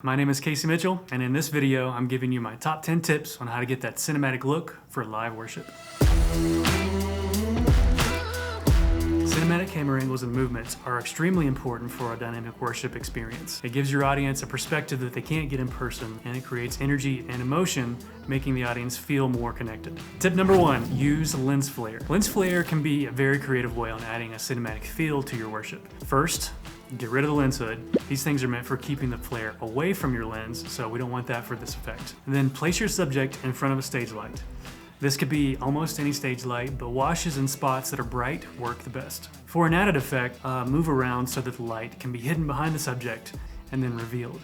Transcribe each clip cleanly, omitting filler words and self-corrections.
My name is Casey Mitchell, and in this video, I'm giving you my top 10 tips on how to get that cinematic look for live worship. Cinematic camera angles and movements are extremely important for a dynamic worship experience. It gives your audience a perspective that they can't get in person, and it creates energy and emotion, making the audience feel more connected. Tip number 1, use lens flare. Lens flare can be a very creative way on adding a cinematic feel to your worship. First, get rid of the lens hood. These things are meant for keeping the flare away from your lens, so we don't want that for this effect. And then place your subject in front of a stage light. This could be almost any stage light, but washes and spots that are bright work the best. For an added effect, move around so that the light can be hidden behind the subject and then revealed.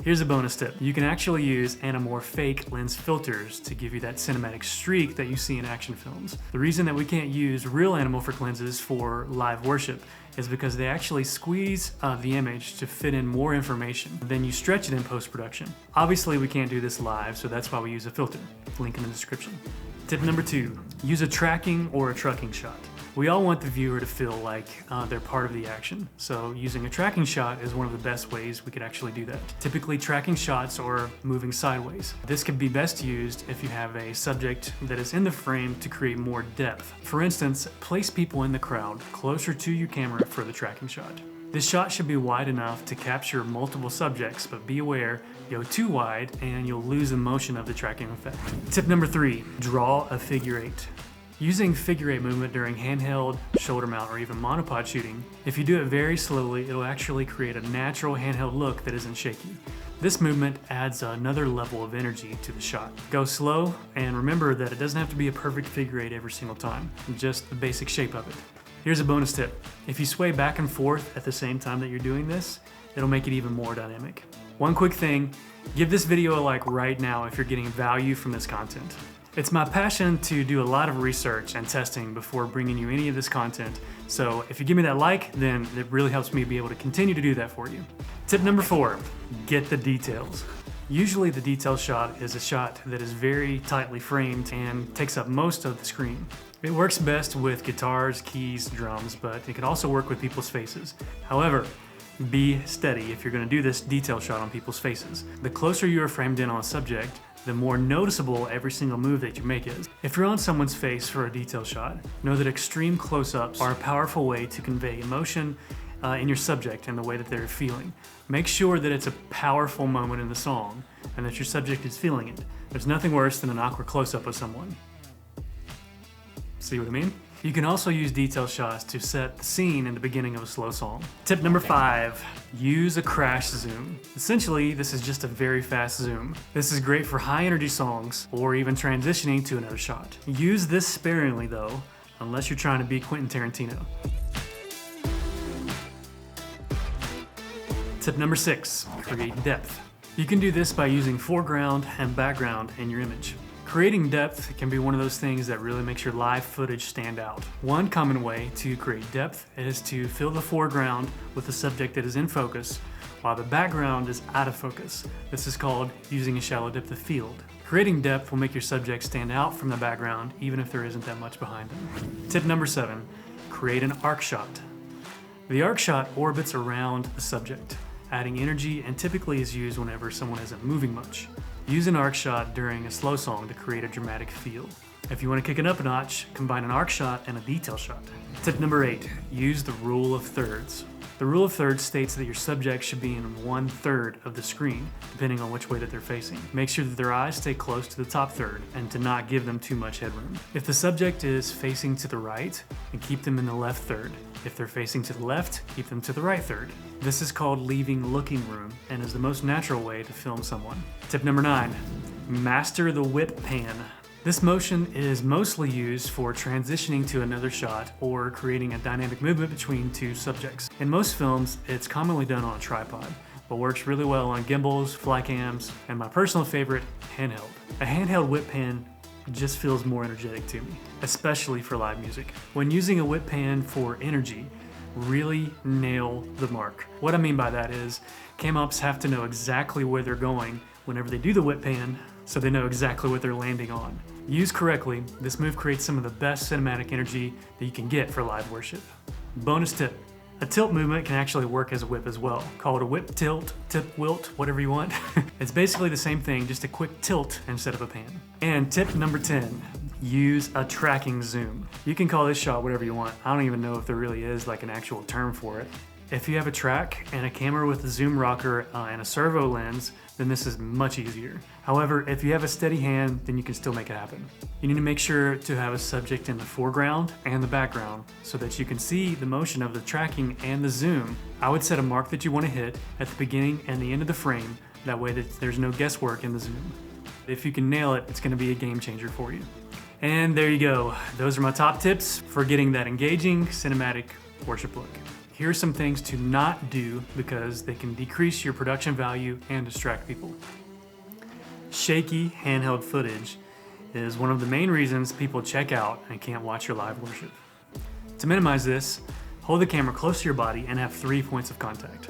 Here's a bonus tip. You can actually use Anamorfake lens filters to give you that cinematic streak that you see in action films. The reason that we can't use real anamorphic lenses for live worship is because they actually squeeze the image to fit in more information. Then you stretch it in post-production. Obviously, we can't do this live, so that's why we use a filter. Link in the description. Tip number 2, use a tracking or a trucking shot. We all want the viewer to feel like they're part of the action, so using a tracking shot is one of the best ways we could actually do that. Typically, tracking shots are moving sideways. This could be best used if you have a subject that is in the frame to create more depth. For instance, place people in the crowd closer to your camera for the tracking shot. This shot should be wide enough to capture multiple subjects, but be aware, go too wide and you'll lose the motion of the tracking effect. Tip number 3, draw a figure 8. Using figure 8 movement during handheld, shoulder mount, or even monopod shooting, if you do it very slowly, it'll actually create a natural handheld look that isn't shaky. This movement adds another level of energy to the shot. Go slow, and remember that it doesn't have to be a perfect figure 8 every single time, just the basic shape of it. Here's a bonus tip. If you sway back and forth at the same time that you're doing this, it'll make it even more dynamic. One quick thing, give this video a like right now if you're getting value from this content. It's my passion to do a lot of research and testing before bringing you any of this content, so if you give me that like, then it really helps me be able to continue to do that for you. Tip number 4, get the details. Usually the detail shot is a shot that is very tightly framed and takes up most of the screen. It works best with guitars, keys, drums, but it can also work with people's faces. However, be steady if you're going to do this detail shot on people's faces. The closer you are framed in on a subject, the more noticeable every single move that you make is. If you're on someone's face for a detail shot, know that extreme close-ups are a powerful way to convey emotion in your subject and the way that they're feeling. Make sure that it's a powerful moment in the song and that your subject is feeling it. There's nothing worse than an awkward close-up of someone. See what I mean? You can also use detail shots to set the scene in the beginning of a slow song. Tip number 5, use a crash zoom. Essentially, this is just a very fast zoom. This is great for high energy songs or even transitioning to another shot. Use this sparingly though, unless you're trying to be Quentin Tarantino. Tip number 6, create depth. You can do this by using foreground and background in your image. Creating depth can be one of those things that really makes your live footage stand out. One common way to create depth is to fill the foreground with a subject that is in focus, while the background is out of focus. This is called using a shallow depth of field. Creating depth will make your subject stand out from the background, even if there isn't that much behind them. Tip number 7, create an arc shot. The arc shot orbits around the subject, adding energy, and typically is used whenever someone isn't moving much. Use an arc shot during a slow song to create a dramatic feel. If you want to kick it up a notch, combine an arc shot and a detail shot. Tip number 8, use the rule of thirds. The rule of thirds states that your subject should be in 1/3 of the screen, depending on which way that they're facing. Make sure that their eyes stay close to the top third and to not give them too much headroom. If the subject is facing to the right, then keep them in the left third. If they're facing to the left, keep them to the right third. This is called leaving looking room and is the most natural way to film someone. Tip number 9, master the whip pan. This motion is mostly used for transitioning to another shot or creating a dynamic movement between two subjects. In most films, it's commonly done on a tripod, but works really well on gimbals, fly cams, and my personal favorite, handheld. A handheld whip pan just feels more energetic to me, especially for live music. When using a whip pan for energy, really nail the mark. What I mean by that is, cam ops have to know exactly where they're going whenever they do the whip pan, so they know exactly what they're landing on. Used correctly, this move creates some of the best cinematic energy that you can get for live worship. Bonus tip, A tilt movement can actually work as a whip as well. Call it a whip tilt, tip wilt, whatever you want. It's basically the same thing, just a quick tilt instead of a pan. And tip number 10, use a tracking zoom. You can call this shot whatever you want. I don't even know if there really is like an actual term for it. If you have a track and a camera with a zoom rocker and a servo lens, then this is much easier. However, if you have a steady hand, then you can still make it happen. You need to make sure to have a subject in the foreground and the background so that you can see the motion of the tracking and the zoom. I would set a mark that you want to hit at the beginning and the end of the frame. That way that there's no guesswork in the zoom. If you can nail it, it's going to be a game changer for you. And there you go. Those are my top tips for getting that engaging cinematic worship look. Here are some things to not do because they can decrease your production value and distract people. Shaky handheld footage is one of the main reasons people check out and can't watch your live worship. To minimize this, hold the camera close to your body and have 3 points of contact.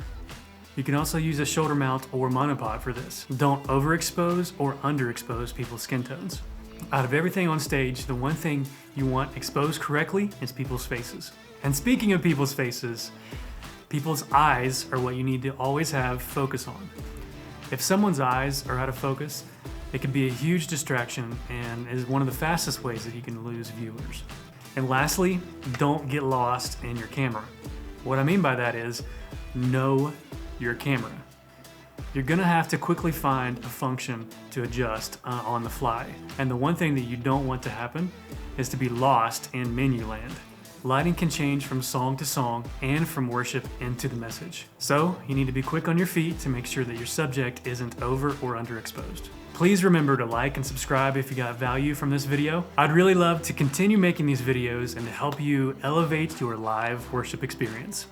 You can also use a shoulder mount or monopod for this. Don't overexpose or underexpose people's skin tones. Out of everything on stage, the one thing you want exposed correctly is people's faces. And speaking of people's faces, people's eyes are what you need to always have focus on. If someone's eyes are out of focus, it can be a huge distraction and is one of the fastest ways that you can lose viewers. And lastly, don't get lost in your camera. What I mean by that is, know your camera. You're gonna have to quickly find a function to adjust on the fly. And the one thing that you don't want to happen is to be lost in menu land. Lighting can change from song to song and from worship into the message. So you need to be quick on your feet to make sure that your subject isn't over or underexposed. Please remember to like and subscribe if you got value from this video. I'd really love to continue making these videos and to help you elevate your live worship experience.